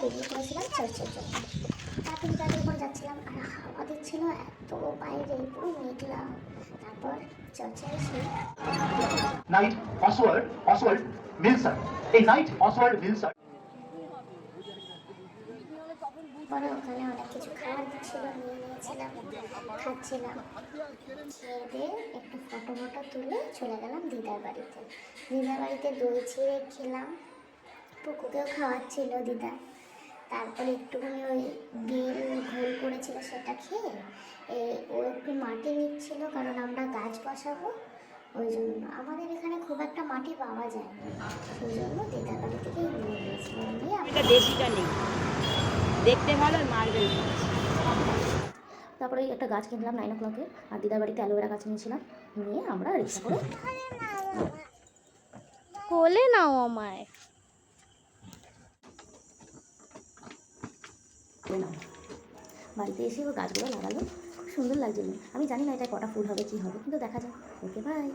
বেরিয়ে পড়েছিলাম চার্চের জন্য। তারপর দিদাদের উপর যাচ্ছিলাম আর হাওয়া দিচ্ছিল এত, বাইরে পুরো মেঘলা। তারপর চার্চে এসে Knight Oswald Milser. A Knight Oswald Milser. পরে ওখানে অনেক কিছু খাবার দিচ্ছিল, নিয়ে নিয়েছিলাম, খাচ্ছিলাম। খেয়ে দিয়ে একটু ফটো ফটো তুলে চলে গেলাম দিদার বাড়িতে। দিদার বাড়িতে দই চিড়ে খেলাম, পুকুকেও খাওয়াচ্ছিল দিদা। তারপরে একটুখানি ওই বেল ঘোল করেছিল সেটা খেয়ে ও একটু মাটি নিচ্ছিল, কারণ আমরা গাছ বসাবো, ওই জন্য। আমাদের এখানে খুব একটা মাটি পাওয়া যায় না, সেই জন্য দিদার বাড়ি থেকেই নিয়ে নিয়েছিলাম। নিয়ে এটা দেশিটা নেই, দেখতে ভালো আর মার্বেল। তারপরে একটা গাছ কিনলাম 9 o'clock-এ, আর দিদার বাড়িতে অ্যালোভেরা গাছ নিয়েছিলাম। নিয়ে আমরা রিক্সা করে কোলে নাও আমায়। বাড়িতে এসে ও গাছগুলো লাগালো, খুব সুন্দর লাগছিল। আমি জানি না এটা কটা ফুল হবে কি হবে, কিন্তু দেখা যাক। Okay bye.